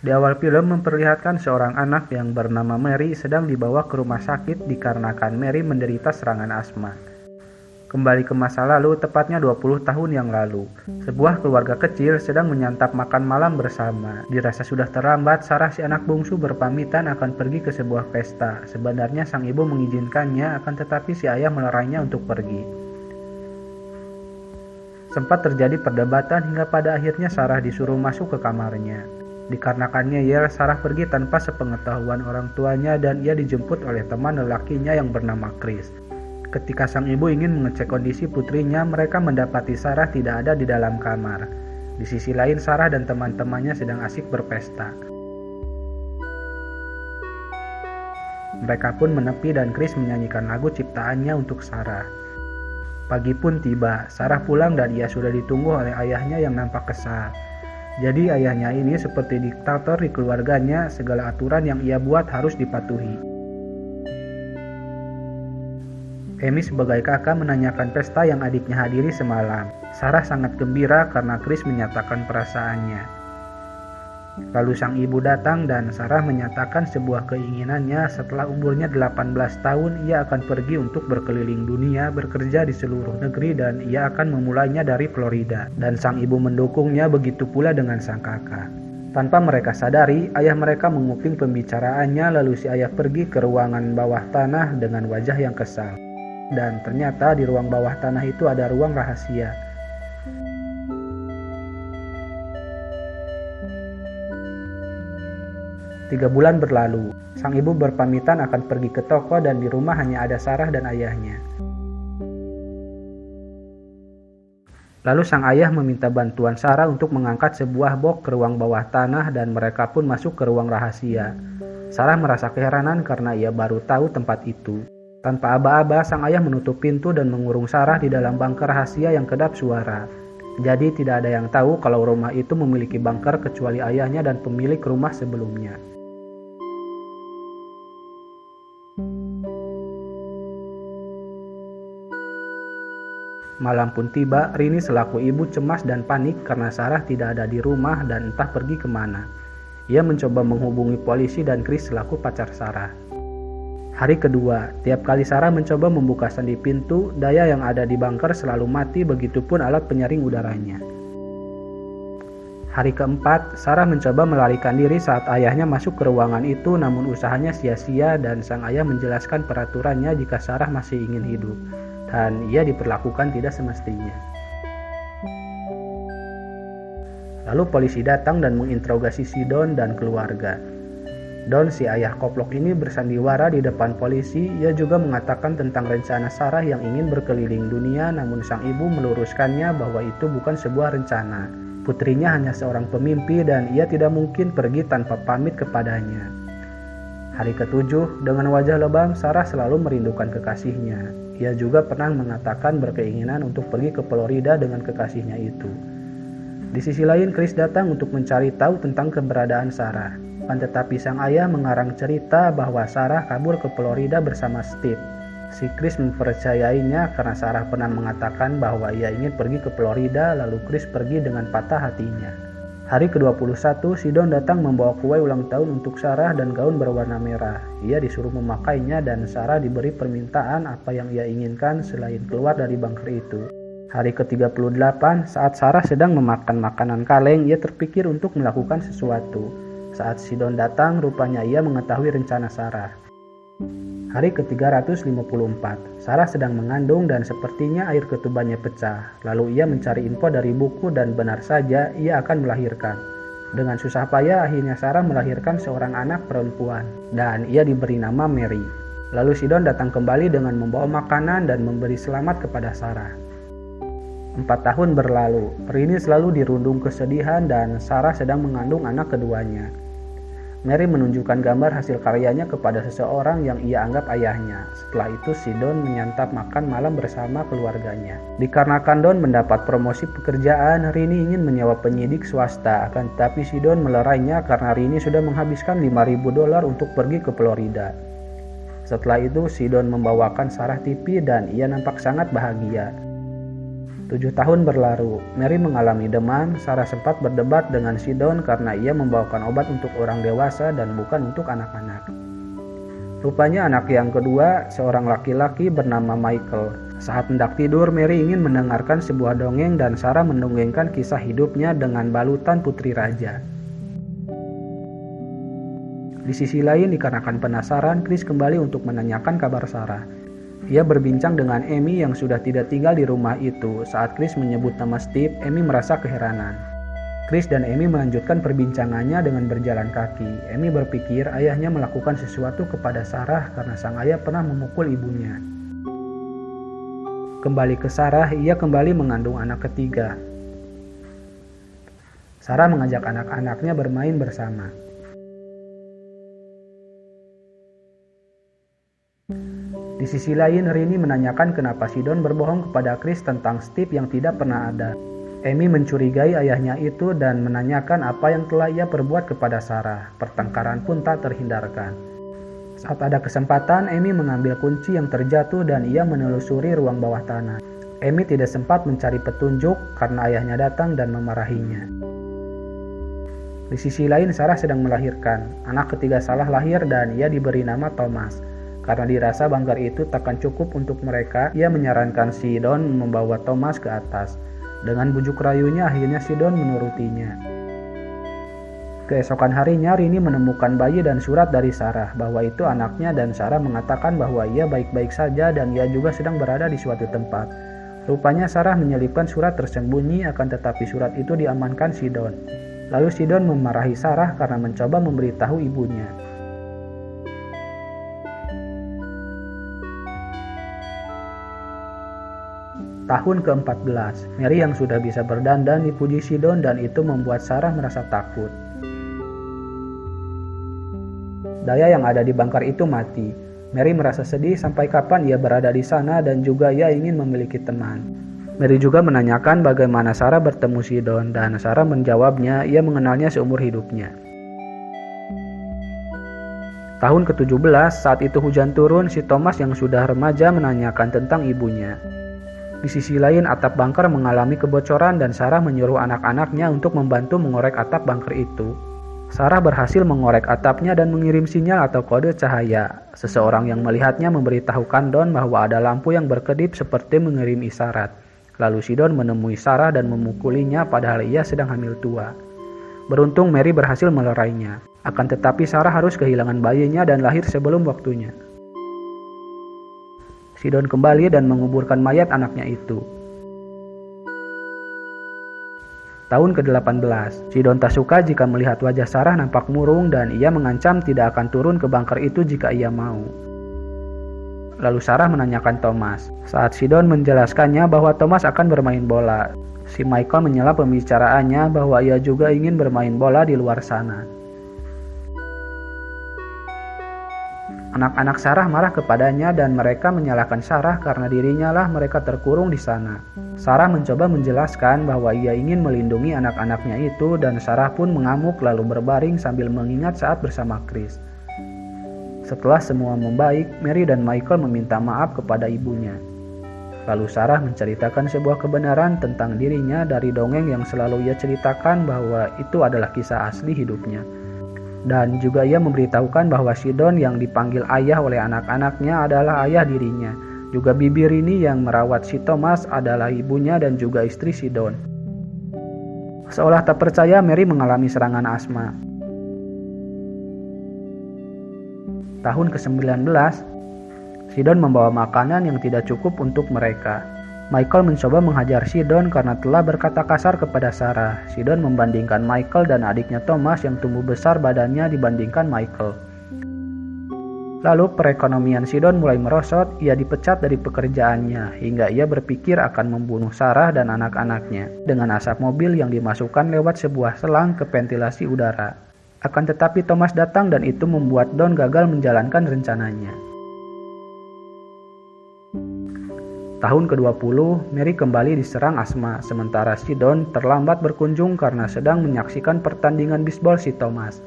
Di awal film memperlihatkan seorang anak yang bernama Mary sedang dibawa ke rumah sakit dikarenakan Mary menderita serangan asma. Kembali ke masa lalu, tepatnya 20 tahun yang lalu. Sebuah keluarga kecil sedang menyantap makan malam bersama. Dirasa sudah terlambat, Sarah si anak bungsu berpamitan akan pergi ke sebuah pesta. Sebenarnya sang ibu mengizinkannya, akan tetapi si ayah melarangnya untuk pergi. Sempat terjadi perdebatan hingga pada akhirnya Sarah disuruh masuk ke kamarnya. Dikarenakan ngeyel, Sarah pergi tanpa sepengetahuan orang tuanya dan ia dijemput oleh teman lelakinya yang bernama Chris. Ketika sang ibu ingin mengecek kondisi putrinya, mereka mendapati Sarah tidak ada di dalam kamar. Di sisi lain, Sarah dan teman-temannya sedang asik berpesta. Mereka pun menepi dan Chris menyanyikan lagu ciptaannya untuk Sarah. Pagi pun tiba, Sarah pulang dan ia sudah ditunggu oleh ayahnya yang nampak kesal. Jadi ayahnya ini seperti diktator di keluarganya, segala aturan yang ia buat harus dipatuhi. Amy sebagai kakak menanyakan pesta yang adiknya hadiri semalam. Sarah sangat gembira karena Chris menyatakan perasaannya. Lalu sang ibu datang dan Sarah menyatakan sebuah keinginannya. Setelah umurnya 18 tahun, ia akan pergi untuk berkeliling dunia, bekerja di seluruh negeri dan ia akan memulainya dari Florida. Dan sang ibu mendukungnya, begitu pula dengan sang kakak. Tanpa mereka sadari, ayah mereka menguping pembicaraannya, lalu si ayah pergi ke ruangan bawah tanah dengan wajah yang kesal. Dan ternyata di ruang bawah tanah itu ada ruang rahasia. Tiga bulan berlalu, sang ibu berpamitan akan pergi ke toko dan di rumah hanya ada Sarah dan ayahnya. Lalu sang ayah meminta bantuan Sarah untuk mengangkat sebuah box ke ruang bawah tanah dan mereka pun masuk ke ruang rahasia. Sarah merasa keheranan karena ia baru tahu tempat itu. Tanpa aba-aba, sang ayah menutup pintu dan mengurung Sarah di dalam bunker rahasia yang kedap suara. Jadi tidak ada yang tahu kalau rumah itu memiliki bunker kecuali ayahnya dan pemilik rumah sebelumnya. Malam pun tiba, Rini selaku ibu cemas dan panik karena Sarah tidak ada di rumah dan entah pergi kemana. Ia mencoba menghubungi polisi dan Chris selaku pacar Sarah. Hari kedua, tiap kali Sarah mencoba membuka sendi pintu, daya yang ada di bunker selalu mati, begitupun alat penyaring udaranya. Hari keempat, Sarah mencoba melarikan diri saat ayahnya masuk ke ruangan itu, namun usahanya sia-sia dan sang ayah menjelaskan peraturannya jika Sarah masih ingin hidup. Dan ia diperlakukan tidak semestinya. Lalu polisi datang dan menginterogasi si Don dan keluarga. Don, si ayah koplok ini, bersandiwara di depan polisi. Ia juga mengatakan tentang rencana Sarah yang ingin berkeliling dunia, namun sang ibu meluruskannya bahwa itu bukan sebuah rencana. Putrinya hanya seorang pemimpi dan ia tidak mungkin pergi tanpa pamit kepadanya. Hari ketujuh, dengan wajah lebam, Sarah selalu merindukan kekasihnya. Ia juga pernah mengatakan berkeinginan untuk pergi ke Florida dengan kekasihnya itu. Di sisi lain, Chris datang untuk mencari tahu tentang keberadaan Sarah. Tetapi sang ayah mengarang cerita bahwa Sarah kabur ke Florida bersama Steve. Si Chris mempercayainya karena Sarah pernah mengatakan bahwa ia ingin pergi ke Florida, lalu Chris pergi dengan patah hatinya. Hari ke-21, si Don datang membawa kue ulang tahun untuk Sarah dan gaun berwarna merah. Ia disuruh memakainya dan Sarah diberi permintaan apa yang ia inginkan selain keluar dari bunker itu. Hari ke-38, saat Sarah sedang memakan makanan kaleng, ia terpikir untuk melakukan sesuatu. Saat si Don datang, rupanya ia mengetahui rencana Sarah. Hari ke-354, Sarah sedang mengandung dan sepertinya air ketubannya pecah. Lalu ia mencari info dari buku dan benar saja ia akan melahirkan. Dengan susah payah akhirnya Sarah melahirkan seorang anak perempuan dan ia diberi nama Mary. Lalu si Don datang kembali dengan membawa makanan dan memberi selamat kepada Sarah. 4 tahun berlalu, Rini selalu dirundung kesedihan dan Sarah sedang mengandung anak keduanya. Mary menunjukkan gambar hasil karyanya kepada seseorang yang ia anggap ayahnya. Setelah itu si Don menyantap makan malam bersama keluarganya. Dikarenakan Don mendapat promosi pekerjaan, Rini ingin menyewa penyidik swasta. Akan tetapi si Don melerainya karena Rini sudah menghabiskan $5.000 untuk pergi ke Florida. Setelah itu si Don membawakan Sarah TV dan ia nampak sangat bahagia. 7 tahun berlalu, Mary mengalami demam. Sarah sempat berdebat dengan Sidon karena ia membawakan obat untuk orang dewasa dan bukan untuk anak-anak. Rupanya anak yang kedua, seorang laki-laki bernama Michael. Saat hendak tidur, Mary ingin mendengarkan sebuah dongeng dan Sarah mendongengkan kisah hidupnya dengan balutan putri raja. Di sisi lain, dikarenakan penasaran, Chris kembali untuk menanyakan kabar Sarah. Ia berbincang dengan Amy yang sudah tidak tinggal di rumah itu. Saat Chris menyebut nama Steve, Amy merasa keheranan. Chris dan Amy melanjutkan perbincangannya dengan berjalan kaki. Amy berpikir ayahnya melakukan sesuatu kepada Sarah karena sang ayah pernah memukul ibunya. Kembali ke Sarah, ia kembali mengandung anak ketiga. Sarah mengajak anak-anaknya bermain bersama. Di sisi lain, Rini menanyakan kenapa Sidon berbohong kepada Chris tentang Steve yang tidak pernah ada. Amy mencurigai ayahnya itu dan menanyakan apa yang telah ia perbuat kepada Sarah. Pertengkaran pun tak terhindarkan. Saat ada kesempatan, Amy mengambil kunci yang terjatuh dan ia menelusuri ruang bawah tanah. Amy tidak sempat mencari petunjuk karena ayahnya datang dan memarahinya. Di sisi lain, Sarah sedang melahirkan. Anak ketiga Sarah lahir dan ia diberi nama Thomas. Karena dirasa banggar itu takkan cukup untuk mereka, ia menyarankan Sidon membawa Thomas ke atas. Dengan bujuk rayunya, akhirnya Sidon menurutinya. Keesokan harinya, Rini menemukan bayi dan surat dari Sarah bahwa itu anaknya dan Sarah mengatakan bahwa ia baik-baik saja dan ia juga sedang berada di suatu tempat. Rupanya Sarah menyelipkan surat tersembunyi, akan tetapi surat itu diamankan Sidon. Lalu Sidon memarahi Sarah karena mencoba memberitahu ibunya. Tahun ke-14, Mary yang sudah bisa berdandan dipuji Sidon dan itu membuat Sarah merasa takut. Daya yang ada di bangkar itu mati. Mary merasa sedih sampai kapan ia berada di sana dan juga ia ingin memiliki teman. Mary juga menanyakan bagaimana Sarah bertemu Sidon dan Sarah menjawabnya ia mengenalnya seumur hidupnya. Tahun ke-17, saat itu hujan turun, si Thomas yang sudah remaja menanyakan tentang ibunya. Di sisi lain, atap bangker mengalami kebocoran dan Sarah menyuruh anak-anaknya untuk membantu mengorek atap bangker itu. Sarah berhasil mengorek atapnya dan mengirim sinyal atau kode cahaya. Seseorang yang melihatnya memberitahukan Don bahwa ada lampu yang berkedip seperti mengirim isyarat. Lalu Sidon menemui Sarah dan memukulinya padahal ia sedang hamil tua. Beruntung Mary berhasil melerainya. Akan tetapi Sarah harus kehilangan bayinya dan lahir sebelum waktunya. Sidon kembali dan menguburkan mayat anaknya itu. Tahun ke-18, Sidon tak suka jika melihat wajah Sarah nampak murung dan ia mengancam tidak akan turun ke bangker itu jika ia mau. Lalu Sarah menanyakan Thomas. Saat Sidon menjelaskannya bahwa Thomas akan bermain bola, si Michael menyela pembicaraannya bahwa ia juga ingin bermain bola di luar sana. Anak-anak Sarah marah kepadanya dan mereka menyalahkan Sarah karena dirinya lah mereka terkurung di sana. Sarah mencoba menjelaskan bahwa ia ingin melindungi anak-anaknya itu dan Sarah pun mengamuk lalu berbaring sambil mengingat saat bersama Chris. Setelah semua membaik, Mary dan Michael meminta maaf kepada ibunya. Lalu Sarah menceritakan sebuah kebenaran tentang dirinya dari dongeng yang selalu ia ceritakan bahwa itu adalah kisah asli hidupnya. Dan juga ia memberitahukan bahwa Sidon yang dipanggil ayah oleh anak-anaknya adalah ayah dirinya. Juga bibi Rini yang merawat si Thomas adalah ibunya dan juga istri Sidon. Seolah tak percaya, Mary mengalami serangan asma. Tahun ke-19, Sidon membawa makanan yang tidak cukup untuk mereka. Michael mencoba menghajar Sidon karena telah berkata kasar kepada Sarah. Sidon membandingkan Michael dan adiknya Thomas yang tumbuh besar badannya dibandingkan Michael. Lalu perekonomian Sidon mulai merosot, ia dipecat dari pekerjaannya hingga ia berpikir akan membunuh Sarah dan anak-anaknya dengan asap mobil yang dimasukkan lewat sebuah selang ke ventilasi udara. Akan tetapi Thomas datang dan itu membuat Don gagal menjalankan rencananya. Tahun ke-20, Mary kembali diserang asma, sementara Sidon terlambat berkunjung karena sedang menyaksikan pertandingan bisbol si Thomas.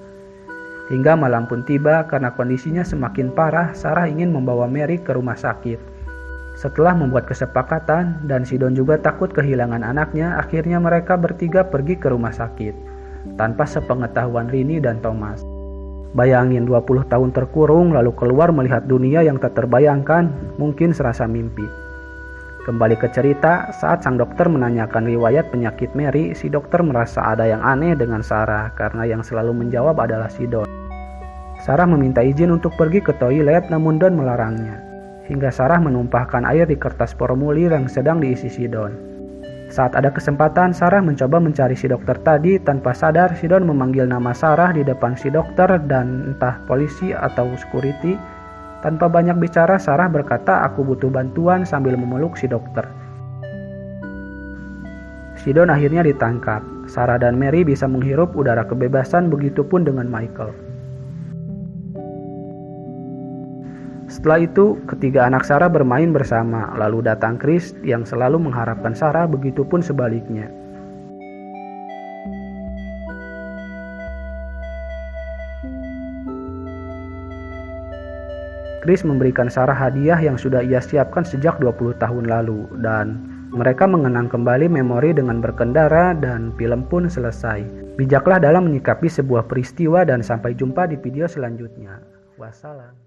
Hingga malam pun tiba, karena kondisinya semakin parah, Sarah ingin membawa Mary ke rumah sakit. Setelah membuat kesepakatan dan si Don juga takut kehilangan anaknya, akhirnya mereka bertiga pergi ke rumah sakit tanpa sepengetahuan Rini dan Thomas. Bayangin 20 tahun terkurung lalu keluar melihat dunia yang tak terbayangkan, mungkin serasa mimpi. Kembali ke cerita, saat sang dokter menanyakan riwayat penyakit Mary, si dokter merasa ada yang aneh dengan Sarah karena yang selalu menjawab adalah si Don. Sarah meminta izin untuk pergi ke toilet namun Don melarangnya, hingga Sarah menumpahkan air di kertas formulir yang sedang diisi si Don. Saat ada kesempatan, Sarah mencoba mencari si dokter tadi. Tanpa sadar, si Don memanggil nama Sarah di depan si dokter dan entah polisi atau security. Tanpa banyak bicara, Sarah berkata, "Aku butuh bantuan," sambil memeluk si dokter. Si Don akhirnya ditangkap. Sarah dan Mary bisa menghirup udara kebebasan, begitupun dengan Michael. Setelah itu, ketiga anak Sarah bermain bersama, lalu datang Chris yang selalu mengharapkan Sarah, begitupun sebaliknya. Chris memberikan Sarah hadiah yang sudah ia siapkan sejak 20 tahun lalu, dan mereka mengenang kembali memori dengan berkendara dan film pun selesai. Bijaklah dalam menyikapi sebuah peristiwa dan sampai jumpa di video selanjutnya. Wassalam.